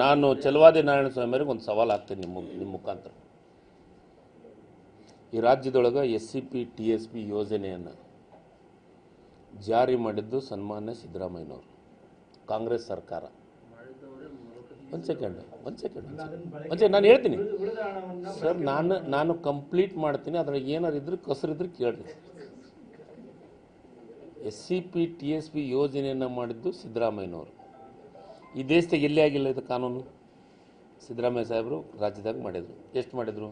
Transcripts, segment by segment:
ನಾನು ಚಲವಾದಿ ನಾರಾಯಣ ಸ್ವಾಮಿಯವರಿಗೆ ಒಂದು ಸವಾಲು ಹಾಕ್ತೀನಿ ನಿಮ್ಮ ಮುಖಾಂತರ. ಈ ರಾಜ್ಯದೊಳಗೆ SCP TSP ಯೋಜನೆಯನ್ನು ಜಾರಿ ಮಾಡಿದ್ದು ಸನ್ಮಾನ್ಯ ಸಿದ್ದರಾಮಯ್ಯನವರು, ಕಾಂಗ್ರೆಸ್ ಸರ್ಕಾರ. ಒಂದು ಸೆಕೆಂಡ್ ನಾನು ಹೇಳ್ತೀನಿ ಸರ್. ನಾನು ಕಂಪ್ಲೀಟ್ ಮಾಡ್ತೀನಿ. ಅದ್ರಾಗ ಏನಾರು ಇದ್ರೆ ಕಸರಿದ್ರೆ ಕೇಳ್ರಿ. SCP TSP ಯೋಜನೆಯನ್ನು ಮಾಡಿದ್ದು ಸಿದ್ದರಾಮಯ್ಯನವರು. ಈ ದೇಶದಾಗ ಎಲ್ಲೇ ಆಗಿಲ್ಲ ಇದು ಕಾನೂನು. ಸಿದ್ದರಾಮಯ್ಯ ಸಾಹೇಬರು ರಾಜ್ಯದಾಗ ಮಾಡಿದರು. ಎಷ್ಟು ಮಾಡಿದರು?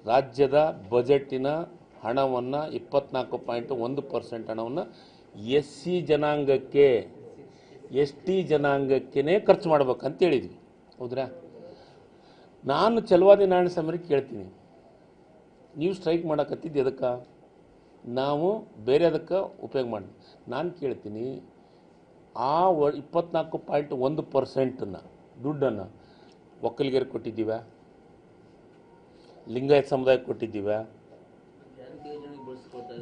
ರಾಜ್ಯದ ಬಜೆಟಿನ ಹಣವನ್ನು 24.1% ಹಣವನ್ನು SC ಜನಾಂಗಕ್ಕೆ, ST ಜನಾಂಗಕ್ಕೇ ಖರ್ಚು ಮಾಡ್ಬೇಕಂತ ಹೇಳಿದ್ವಿ. ಹೌದ್ರಾ? ನಾನು ಚಲವಾದಿ ನಾರಾಯಣ ಸ್ವಾಮಿಗೆ ಕೇಳ್ತೀನಿ, ನೀವು ಸ್ಟ್ರೈಕ್ ಮಾಡಕತ್ತಿದ್ದು ಎದಕ್ಕೆ? ನಾವು ಬೇರೆ ಅದಕ್ಕೆ ಉಪಯೋಗ ಮಾಡಿ. ನಾನು ಕೇಳ್ತೀನಿ, ಆ 24.1% ದುಡ್ಡನ್ನು ಒಕ್ಕಲಿಗರಿಗೆ ಕೊಟ್ಟಿದ್ದೀವ? ಲಿಂಗಾಯತ ಸಮುದಾಯಕ್ಕೆ ಕೊಟ್ಟಿದ್ದೀವ?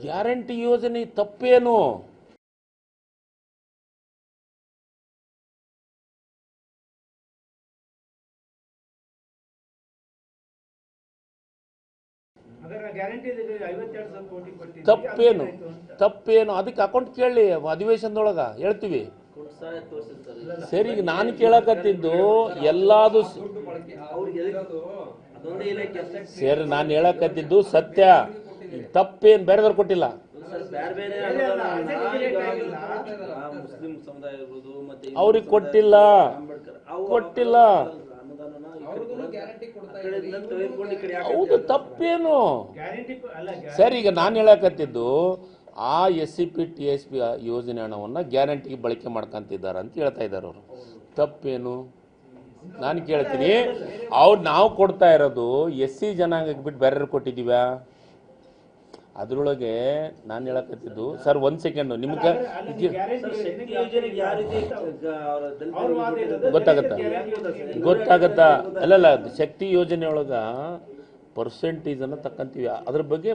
ಗ್ಯಾರಂಟಿ ಯೋಜನೆ ತಪ್ಪೇನು? ತಪ್ಪೇನು? ಅದಕ್ಕೆ ಅಕೌಂಟ್ ಕೇಳಿ, ಅಧಿವೇಶನದೊಳಗೆ ಹೇಳ್ತೀವಿ. ಸರಿ, ಈಗ ನಾನು ಕೇಳಕತ್ತಿದ್ದು ಎಲ್ಲಾದು ಸರಿ, ನಾನು ಹೇಳಕತ್ತಿದ್ದು ಸತ್ಯ. ತಪ್ಪೇನು? ಬೇರೆದವ್ರು ಕೊಟ್ಟಿಲ್ಲ. ಅವ್ರಿಗೆ ಕೊಟ್ಟಿಲ್ಲ. ಹೌದು, ತಪ್ಪೇನು? ಸರಿ, ಈಗ ನಾನು ಹೇಳಕತ್ತಿದ್ದು ಆ SCP TSP ಯೋಜನೆ ಹಣವನ್ನು ಗ್ಯಾರಂಟಿಗೆ ಬಳಕೆ ಮಾಡ್ಕೊಂತಿದ್ದಾರೆ ಅಂತ ಹೇಳ್ತಾ ಇದ್ದಾರೆ ಅವರು. ತಪ್ಪೇನು? ನಾನು ಕೇಳ್ತೀನಿ, ನಾವು ಕೊಡ್ತಾ ಇರೋದು SC ಜನಾಂಗಕ್ಕೆ ಬಿಟ್ಟು ಬೇರೆ ಕೊಟ್ಟಿದ್ದೀವ? ಅದರೊಳಗೆ ನಾನು ಹೇಳಕತ್ತಿದ್ದು ಸರ್, ಒಂದು ಸೆಕೆಂಡು, ನಿಮ್ಗೆ ಗೊತ್ತಾಗತ್ತಾ? ಅಲ್ಲಲ್ಲ, ಶಕ್ತಿ ಯೋಜನೆ ಒಳಗೆ ಪರ್ಸೆಂಟೇಜನ್ನು ತಕ್ಕಂತೀವಿ. ಅದ್ರ ಬಗ್ಗೆ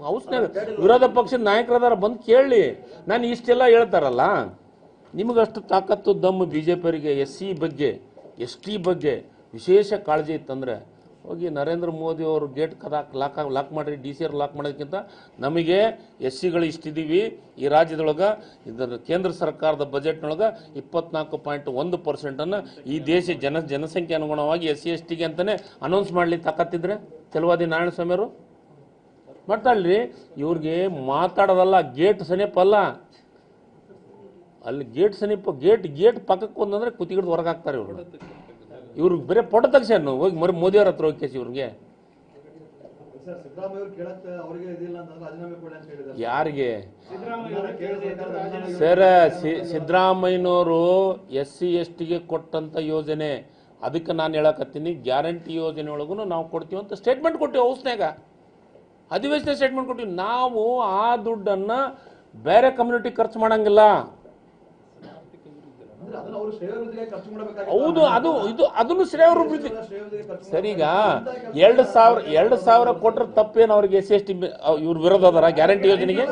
ಹೌಸ್ನಾಗ ವಿರೋಧ ಪಕ್ಷದ ನಾಯಕರದಾರ ಬಂದು ಕೇಳಿ. ನಾನು ಇಷ್ಟೆಲ್ಲ ಹೇಳ್ತಾರಲ್ಲ, ನಿಮಗಷ್ಟು ತಾಕತ್ತು ದಮ್ಮು BJP ಅವರಿಗೆ SC ಬಗ್ಗೆ, ST ಬಗ್ಗೆ ವಿಶೇಷ ಕಾಳಜಿ ಇತ್ತಂದರೆ ಹೋಗಿ ನರೇಂದ್ರ ಮೋದಿ ಅವರು ಗೇಟ್ ಲಾಕ್ ಮಾಡಿರಿ, DCR ಲಾಕ್ ಮಾಡೋದಕ್ಕಿಂತ ನಮಗೆ SCಗಳು ಇಷ್ಟಿದ್ದೀವಿ ಈ ರಾಜ್ಯದೊಳಗೆ, ಇದರ ಕೇಂದ್ರ ಸರ್ಕಾರದ ಬಜೆಟ್ನೊಳಗೆ 24.1%ಅನ್ನು ಈ ದೇಶ ಜನಸಂಖ್ಯೆ ಅನುಗುಣವಾಗಿ SC STಗೆ ಅಂತಲೇ ಅನೌನ್ಸ್ ಮಾಡಲಿಕ್ಕೆ ತಾಕತ್ತಿದ್ರೆ ಚಲವಾದಿ ನಾರಾಯಣ ಸ್ವಾಮಿಯವರು ಮಾಡ್ತಾಳ್ರಿ. ಇವ್ರಿಗೆ ಮಾತಾಡೋದಲ್ಲ, ಗೇಟ್ ಸಮೀಪ ಅಲ್ಲ, ಅಲ್ಲಿ ಗೇಟ್ ಸಮೀಪ, ಗೇಟ್ ಪಕ್ಕಕ್ಕೆ ಒಂದಂದ್ರೆ ಕುತ್ತಿಗಿಡ್ದು ಹೊರಗೆ ಹಾಕ್ತಾರೆ ಇವರು. ಇವ್ರಿಗೆ ಬರೀ ಫೋಟೋ ತೆಗ್ಸನ್ನು ಹೋಗಿ ಮೋದಿ ಅವ್ರ ಹತ್ರ ಹೋಗಿ ಇವ್ರಿಗೆ. ಯಾರಿಗೆ ಸರ್? ಸಿದ್ದರಾಮಯ್ಯನವರು SC STಗೆ ಕೊಟ್ಟಂತ ಯೋಜನೆ. ಅದಕ್ಕೆ ನಾನು ಹೇಳಕತ್ತೀನಿ, ಗ್ಯಾರಂಟಿ ಯೋಜನೆ ಒಳಗೂ ನಾವು ಕೊಡ್ತೀವಿ ಅಂತ ಸ್ಟೇಟ್ಮೆಂಟ್ ಕೊಟ್ಟಿವಿ. ಹೌಸ್ನಾಗ ಅಧಿವೇಶನ ಸ್ಟೇಟ್ಮೆಂಟ್ ಕೊಟ್ಟಿವಿ. ನಾವು ಆ ದುಡ್ಡನ್ನು ಬೇರೆ ಕಮ್ಯುನಿಟಿ ಖರ್ಚು ಮಾಡಂಗಿಲ್ಲ. ಹೌದು, ಅದನ್ನು ಶ್ರೇಯವೃದ್ಧಿ. ಸರಿ, ಈಗ 2,000 ಕೊಟ್ಟರೆ ತಪ್ಪೇನು? ಅವ್ರಿಗೆ SC ST ಇವ್ರ ವಿರೋಧ ಅದಾರ ಗ್ಯಾರಂಟಿ ಯೋಜನೆಗೆ?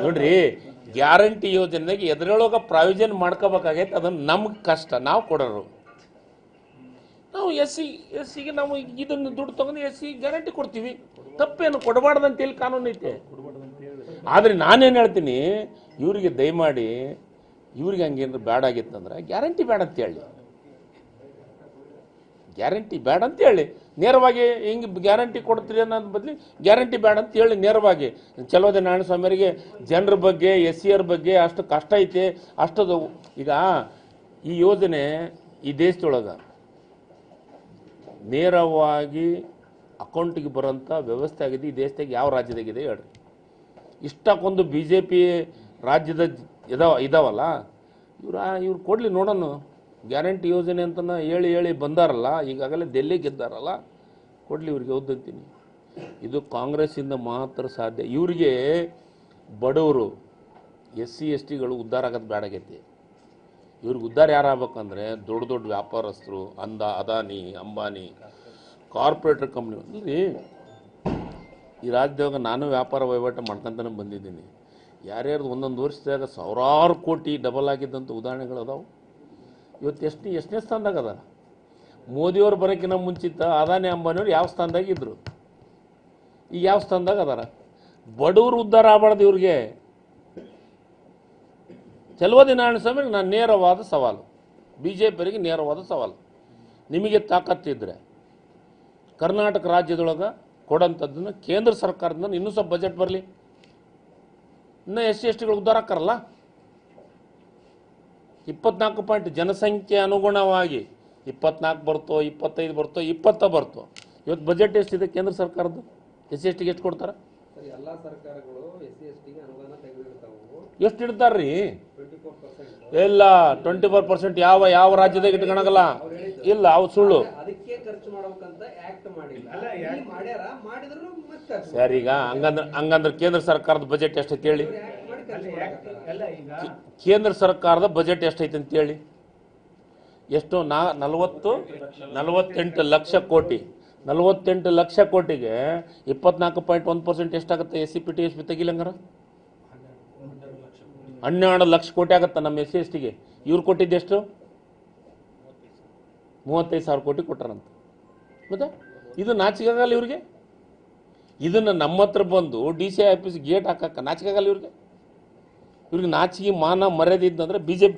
ನೋಡ್ರಿ, ಗ್ಯಾರಂಟಿ ಯೋಜನೆಗೆ ಎದ್ರೊಳಗೆ ಪ್ರಾವಿಷನ್ ಮಾಡ್ಕೋಬೇಕಾಗೈತೆ. ಅದನ್ನು ನಮ್ಗೆ ಕಷ್ಟ, ನಾವು ಕೊಡೋರು. ನಾವು SCಗೆ ನಾವು ಇದನ್ನು ದುಡ್ಡು ತಗೊಂಡು SC ಗ್ಯಾರಂಟಿ ಕೊಡ್ತೀವಿ. ತಪ್ಪೇನು? ಕೊಡಬಾರ್ದಂತ ಹೇಳಿ ಕಾನೂನು ಐತೆ. ಆದರೆ ನಾನೇನು ಹೇಳ್ತೀನಿ, ಇವರಿಗೆ ದಯಮಾಡಿ ಇವ್ರಿಗೆ ಹಂಗೇನಾದ್ರು ಬೇಡ ಆಗಿತ್ತಂದ್ರೆ ಗ್ಯಾರಂಟಿ ಬೇಡ ಅಂತ ಹೇಳಿ. ಗ್ಯಾರಂಟಿ ಬೇಡ ಅಂತ ಹೇಳಿ ನೇರವಾಗಿ, ಹಿಂಗೆ ಗ್ಯಾರಂಟಿ ಕೊಡ್ತೀರಿ ಅನ್ನೋದು ಬದಲಿ ಗ್ಯಾರಂಟಿ ಬೇಡ ಅಂತ ಹೇಳಿ ನೇರವಾಗಿ. ಚಲವಾದಿ ನಾರಾಯಣ ಸ್ವಾಮಿಯವರಿಗೆ ಜನರ ಬಗ್ಗೆ, SCR ಬಗ್ಗೆ ಅಷ್ಟು ಕಷ್ಟ ಐತೆ. ಅಷ್ಟದು ಈಗ ಈ ಯೋಜನೆ ಈ ದೇಶದೊಳಗೆ ನೇರವಾಗಿ ಅಕೌಂಟಿಗೆ ಬರೋಂಥ ವ್ಯವಸ್ಥೆ ಆಗಿದೆ. ಈ ದೇಶದಾಗ ಯಾವ ರಾಜ್ಯದಾಗಿದೆ ಹೇಳ್ರಿ? ಇಷ್ಟಕ್ಕೊಂದು BJP ರಾಜ್ಯದ ಇದಾವಲ್ಲ, ಇವ್ರು ಕೊಡಲಿ ನೋಡೋಣ. ಗ್ಯಾರಂಟಿ ಯೋಜನೆ ಅಂತ ಹೇಳಿ ಬಂದಾರಲ್ಲ, ಈಗಾಗಲೇ ಡೆಲ್ಲಿ ಗೆದ್ದಾರಲ್ಲ, ಕೊಡಲಿ ಇವ್ರಿಗೆ. ಓದಂತೀನಿ, ಇದು ಕಾಂಗ್ರೆಸ್ಸಿಂದ ಮಾತ್ರ ಸಾಧ್ಯ. ಇವರಿಗೆ ಬಡವರು SC STಗಳು ಉದ್ಧಾರ ಆಗೋದು ಬೇಡಾಗೈತಿ. ಇವ್ರಿಗೆ ಉದ್ಧಾರ ಯಾರಾಗಬೇಕಂದ್ರೆ ದೊಡ್ಡ ವ್ಯಾಪಾರಸ್ಥರು, ಅದಾನಿ, ಅಂಬಾನಿ, ಕಾರ್ಪೊರೇಟರ್ ಕಂಪ್ನಿ. ಅಂದರೆ ಈ ರಾಜ್ಯದಾಗ ನಾನು ವ್ಯಾಪಾರ ವಹಿವಾಟು ಮಾಡ್ಕೊತಾನೆ ಬಂದಿದ್ದೀನಿ. ಯಾರ್ಯಾರ್ದು ಒಂದೊಂದು ವರ್ಷದಾಗ ಸಾವಿರಾರು ಕೋಟಿ ಡಬಲ್ ಆಗಿದ್ದಂಥ ಉದಾಹರಣೆಗಳು ಅದಾವೆ. ಇವತ್ತು ಎಷ್ಟನೇ ಸ್ಥಾನದಾಗ ಅದ? ಮೋದಿಯವ್ರು ಬರೋಕ್ಕಿಂತ ಮುಂಚಿತ ಅದಾನಿ ಅಂಬಾನಿಯವ್ರು ಯಾವ ಸ್ಥಾನದಾಗ ಇದ್ದರು, ಈಗ ಯಾವ ಸ್ಥಾನದಾಗ ಅದಾರ? ಬಡವರು ಉದ್ಧಾರ ಆಗಬಾರ್ದು ಇವ್ರಿಗೆ. ಚಲುವಾದಿ ನಾರಾಯಣಸ್ವಾಮಿಗೆ ನಾನು ನೇರವಾದ ಸವಾಲು, BJPಯವರಿಗೆ ನೇರವಾದ ಸವಾಲು. ನಿಮಗೆ ತಾಕತ್ತಿದ್ರೆ ಕರ್ನಾಟಕ ರಾಜ್ಯದೊಳಗೆ ಕೊಡೋಂಥದ್ದನ್ನು ಕೇಂದ್ರ ಸರ್ಕಾರದಿಂದ ಇನ್ನೂ ಸ್ವಲ್ಪ ಬಜೆಟ್ ಬರಲಿ, ಇನ್ನೂ SC/ST ಉದ್ಧಾರ ಆಕಾರಲ್ಲ. 24 ಪಾಯಿಂಟ್ ಜನಸಂಖ್ಯೆ ಅನುಗುಣವಾಗಿ 24 ಬರ್ತೋ, 25 ಬರ್ತೋ, 20 ಬರ್ತೋ. ಇವತ್ತು ಬಜೆಟ್ ಎಷ್ಟಿದೆ ಕೇಂದ್ರ ಸರ್ಕಾರದ್ದು? SC/STಗೆ ಎಷ್ಟು ಕೊಡ್ತಾರೆ? ಎಲ್ಲ ಸರ್ಕಾರಗಳು SC/STಗೆ ಅನುದಾನ ತೆಗೆದಿರ್ತಾವೆ. ಎಷ್ಟು ಇಡ್ತಾರ್ರಿ? 24%. ಇಲ್ಲ, 24% ಯಾವ ರಾಜ್ಯದಾಗ ಇಟ್ಕೊಳಗಲ್ಲ. ಇಲ್ಲ, ಅವು ಸುಳ್ಳು. ಅದಕ್ಕೆ ಖರ್ಚು ಮಾಡಬೇಕಂತ ಆಕ್ಟ್ ಮಾಡಿಲ್ಲ, ಮಾಡ್ಯಾರ, ಮಾಡಿದ್ರು ಮತ್ತೆ ಸರ್. ಈಗ ಹಂಗಂದ್ರೆ ಕೇಂದ್ರ ಸರ್ಕಾರದ ಬಜೆಟ್ ಎಷ್ಟೈತೆ ಹೇಳಿ? ಕೇಂದ್ರ ಸರ್ಕಾರದ ಬಜೆಟ್ ಎಷ್ಟೈತೆ ಅಂತ ಹೇಳಿ? ಎಷ್ಟು? 48 ಲಕ್ಷ ಕೋಟಿ. 48 ಲಕ್ಷ ಕೋಟಿಗೆ 24.1% ಎಷ್ಟಾಗುತ್ತೆ? SC/ST ತೆಗಿಲಂಗಾರ 12 ಲಕ್ಷ ಕೋಟಿ ಆಗುತ್ತೆ ನಮ್ಮ SC/STಗೆ. ಇವ್ರು ಕೊಟ್ಟಿದ್ದೆಷ್ಟು? 35,000 ಕೋಟಿ ಕೊಟ್ಟಾರಂತ. ಮತ್ತೆ ಇದು ನಾಚಿಕಾಗಲ್ಲ ಇವ್ರಿಗೆ? ಇದನ್ನು ನಮ್ಮ ಹತ್ರ ಬಂದು DCI ಆಫೀಸ್ ಗೇಟ್ ಹಾಕಕ್ಕೆ ನಾಚಿಕಾಗಲ್ಲ ಇವ್ರಿಗೆ? ಇವ್ರಿಗೆ ನಾಚಿಕೆ ಮಾನ ಮರ್ಯಾದೆ ಇದ್ದಂದ್ರೆ BJP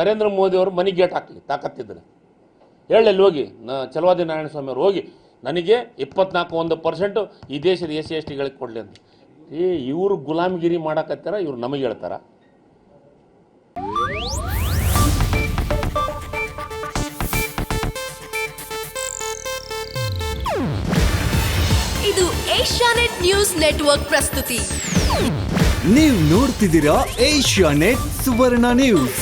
ನರೇಂದ್ರ ಮೋದಿ ಅವರು ಮನೆ ಗೇಟ್ ಹಾಕಲಿ ತಾಕತ್ತಿದ್ರೆ. ಹೇಳಿ ಹೋಗಿ ಚಲುವಾದಿ ನಾರಾಯಣಸ್ವಾಮಿ ಅವ್ರು ಹೋಗಿ ನನಗೆ 24% ಈ ದೇಶದ SC/STಗಳಿಗೆ ಕೊಡಲಿ ಅಂತ. ಇವರು ಗುಲಾಮಗಿರಿ ಮಾಡಕತ್ತಾರ, ಇವ್ರು ನಮಗೆ ಹೇಳ್ತಾರ. ಇದು ಏಷ್ಯಾನೆಟ್ ನ್ಯೂಸ್ ನೆಟ್ವರ್ಕ್ ಪ್ರಸ್ತುತಿ. ನೀವು ನೋಡ್ತಿದ್ದೀರಾ ಏಷ್ಯಾನೆಟ್ ಸುವರ್ಣ ನ್ಯೂಸ್.